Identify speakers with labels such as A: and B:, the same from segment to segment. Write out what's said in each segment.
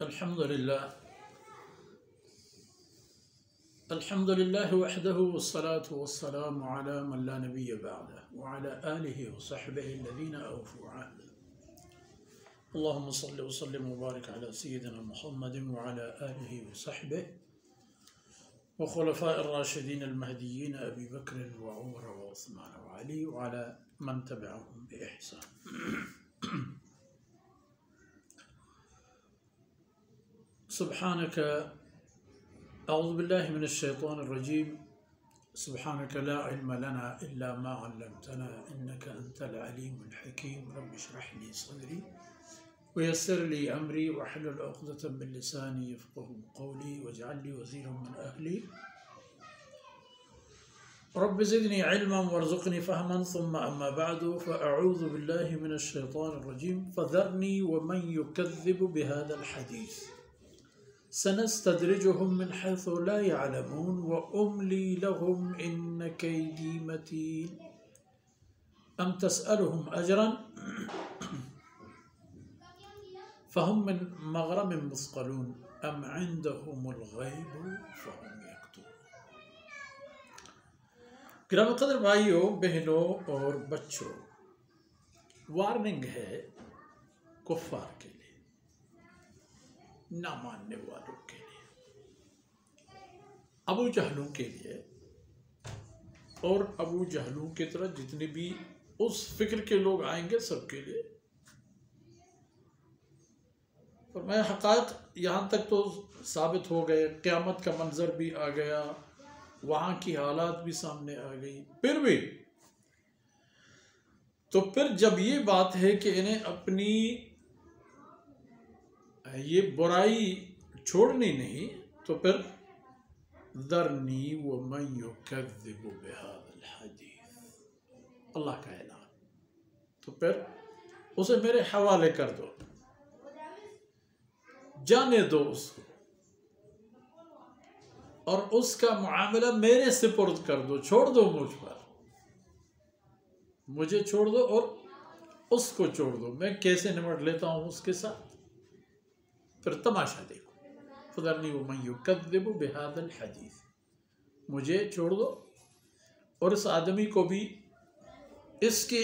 A: الحمد لله وحده والصلاة والسلام على من لا نبي بعده وعلى آله وصحبه الذين أوفوا عهده. اللهم صل وسلم وبارك على سيدنا محمد وعلى آله وصحبه وخلفاء الراشدين المهديين أبي بكر وعمر وعثمان وعلي وعلى من تبعهم بإحسان. سبحانك أعوذ بالله من الشيطان الرجيم. سبحانك لا علم لنا إلا ما علمتنا إنك أنت العليم الحكيم. رب اشرح لي صدري ويسر لي أمري واحلل عقدة من لساني يفقهوا قولي واجعل لي وزيرا من أهلي. رب زدني علما وارزقني فهما. ثم أما بعد فأعوذ بالله من الشيطان الرجيم. فذرني ومن يكذب بهذا الحديث سنستدرجهم من حيث لا يعلمون وأملي لهم إن كيدي متين. أم تسألهم أجرا فهم من مغرم مثقلون أم عندهم الغيب فهم يكتبون. گرامی قدر بھائیوں، بہنوں اور بچوں، وارننگ ہے کفار کے لیے، نہ ماننے والوں کے لیے، ابو جہلوں کے لیے اور ابو جہلوں کی طرح جتنے بھی اس فکر کے لوگ آئیں گے سب کے لیے. فرمایا حقائق یہاں تک تو ثابت ہو گئے، قیامت کا منظر بھی آ گیا، وہاں کی حالات بھی سامنے آ گئی، پھر بھی تو پھر جب یہ بات ہے کہ انہیں اپنی یہ برائی چھوڑنی نہیں، تو پھر ذرنی ومن یکذب بہذا الحدیث، اللہ کا اعلان، تو پھر اسے میرے حوالے کر دو، جانے دو اس کو، اور اس کا معاملہ میرے سپرد کر دو، چھوڑ دو مجھ پر، مجھے چھوڑ دو اور اس کو چھوڑ دو، میں کیسے نمٹ لیتا ہوں اس کے ساتھ. پھر تماشا دیکھو. فذرنی ومن یکذب بہذا الحدیث، مجھے چھوڑ دو اور اس آدمی کو بھی اس کے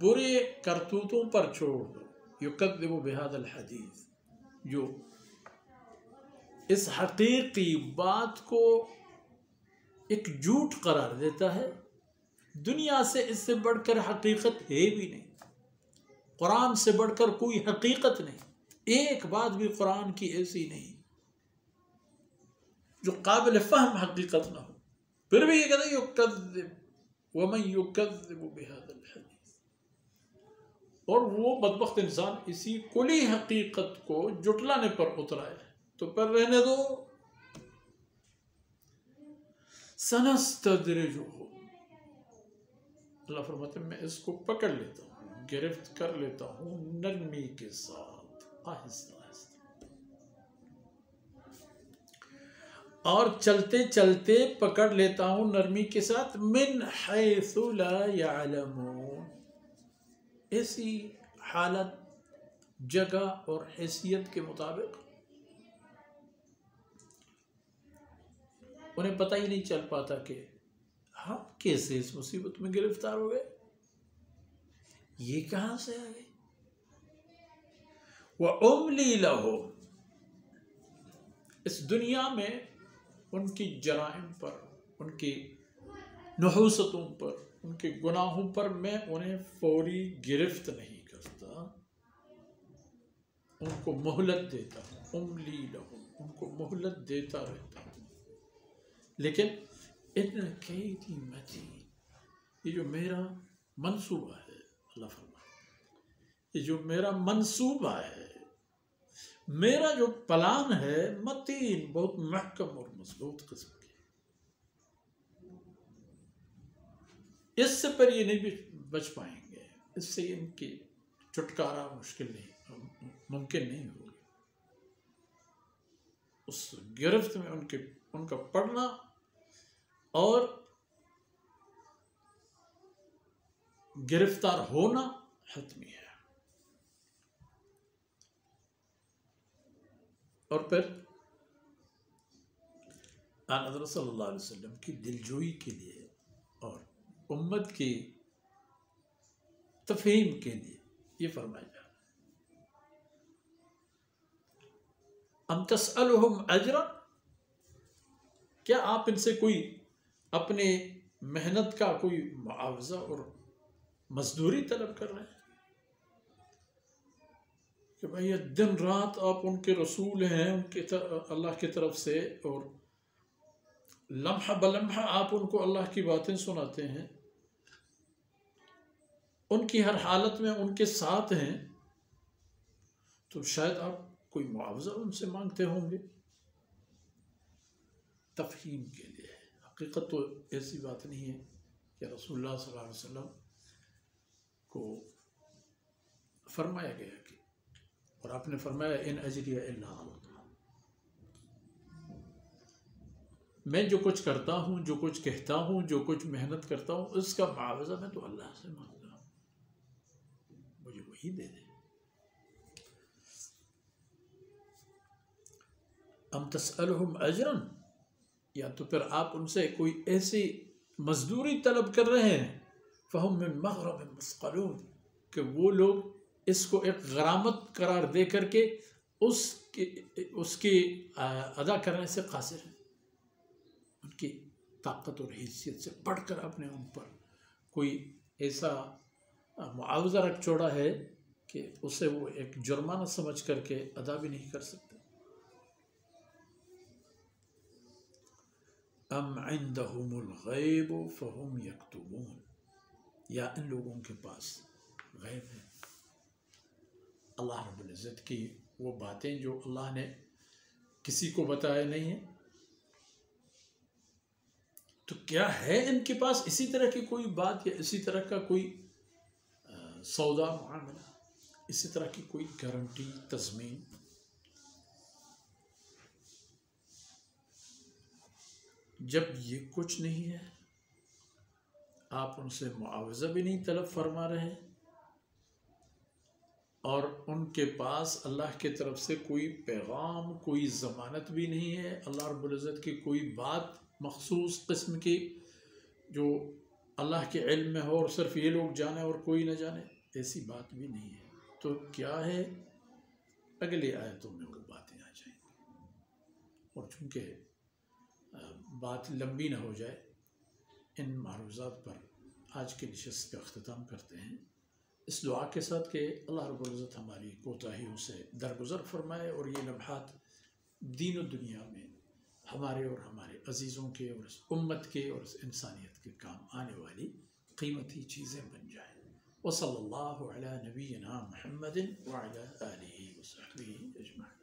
A: برے کرتوتوں پر چھوڑ دو. یکذب بہذا الحدیث، جو اس حقیقی بات کو ایک جھوٹ قرار دیتا ہے. دنیا سے اس سے بڑھ کر حقیقت ہے بھی نہیں، قرآن سے بڑھ کر کوئی حقیقت نہیں، ایک بات بھی قرآن کی ایسی نہیں جو قابل فہم حقیقت نہ ہو. پھر بھی یہ کہتا ہے یکذب ومن یکذب بہذا الحدیث، اور وہ بدبخت انسان اسی کلی حقیقت کو جٹلانے پر اترا ہے. تو پر رہنے دو. سنستدرجہم، اللہ فرماتے ہیں میں اس کو پکڑ لیتا ہوں، گرفت کر لیتا ہوں نرمی کے ساتھ، آہستہ آہستہ، اور چلتے چلتے پکڑ لیتا ہوں نرمی کے ساتھ. من حیث لا یعلمون، ایسی حالت، جگہ اور حیثیت کے مطابق انہیں پتہ ہی نہیں چل پاتا کہ ہم کیسے اس مصیبت میں گرفتار ہو گئے، یہ کہاں سے آئے. وَأُمْلِي لَهُمْ، اس دنیا میں ان کی جرائم پر، ان کی نحوستوں پر، ان کے گناہوں پر میں انہیں فوری گرفت نہیں کرتا، ان کو مہلت دیتا ہوں. اُمْلِي لَهُمْ، ان کو مہلت دیتا رہتا ہوں. لیکن ان کیدی متین، یہ جو میرا منصوبہ ہے، اللہ فرمائے یہ جو میرا منصوبہ ہے، میرا جو پلان ہے، متین، بہت محکم اور مضبوط قسم کی، اس سے پر یہ نہیں بچ پائیں گے، اس سے ان کی چھٹکارا مشکل نہیں، ممکن نہیں ہوگی. اس گرفت میں ان کا پڑنا اور گرفتار ہونا حتمی ہے. اور پھر آن حضرت صلی اللہ علیہ وسلم کی دلجوئی کے لیے اور امت کی تفہیم کے لیے یہ فرمایا جا رہا ہے، ام تسألہم اجرا، کیا آپ ان سے کوئی اپنے محنت کا کوئی معاوضہ اور مزدوری طلب کر رہے ہیں کہ بھئی دن رات آپ ان کے رسول ہیں ان کے اللہ کی طرف سے، اور لمحہ بلمحہ آپ ان کو اللہ کی باتیں سناتے ہیں، ان کی ہر حالت میں ان کے ساتھ ہیں، تو شاید آپ کوئی معاوضہ ان سے مانگتے ہوں گے تفہیم کے لیے۔ حقیقت تو ایسی بات نہیں ہے کہ رسول اللہ صلی اللہ علیہ وسلم کو فرمایا گیا کہ، اور آپ نے فرمایا ان اجری الا علی اللہ، میں جو کچھ کرتا ہوں، جو کچھ کہتا ہوں، جو کچھ محنت کرتا ہوں، اس کا معاوضہ میں تو اللہ سے مانگتا ہوں، مجھے وہی دے دے۔ ام تسألہم اجرا، یا تو پھر آپ ان سے کوئی ایسی مزدوری طلب کر رہے ہیں، فہم من مغرم مثقلون، کہ وہ لوگ اس کو ایک غرامت قرار دے کر کے اس کی ادا کرنے سے قاصر ہیں، ان کی طاقت اور حیثیت سے بڑھ کر آپ نے ان پر کوئی ایسا معاوضہ رکھ چھوڑا ہے کہ اسے وہ ایک جرمانہ سمجھ کر کے ادا بھی نہیں کر سکتے۔ ام عندهم الغیب فہم یکتبون، یا ان لوگوں کے پاس غیب ہے، اللہ رب العزت کی وہ باتیں جو اللہ نے کسی کو بتایا نہیں ہیں، تو کیا ہے ان کے پاس اسی طرح کی کوئی بات یا اسی طرح کا کوئی سودا معاملہ، اسی طرح کی کوئی گارنٹی تضمین؟ جب یہ کچھ نہیں ہے، آپ ان سے معاوضہ بھی نہیں طلب فرما رہے، اور ان کے پاس اللہ کی طرف سے کوئی پیغام، کوئی ضمانت بھی نہیں ہے، اللہ رب العزت کی کوئی بات مخصوص قسم کی جو اللہ کے علم میں ہو اور صرف یہ لوگ جانے اور کوئی نہ جانے، ایسی بات بھی نہیں ہے، تو کیا ہے؟ اگلی آیتوں میں وہ باتیں آ جائیں گی، اور چونکہ بات لمبی نہ ہو جائے، ان معروضات پر آج کی نشست کا اختتام کرتے ہیں، اس دعا کے ساتھ کہ اللہ رب العزت ہماری کوتاہیوں سے درگزر فرمائے، اور یہ لمحات دین و دنیا میں ہمارے اور ہمارے عزیزوں کے اور اس امت کے اور اس انسانیت کے کام آنے والی قیمتی چیزیں بن جائیں۔ وصلی اللہ علی نبینا محمد وعلی آلہ وصحبہ اجمعین۔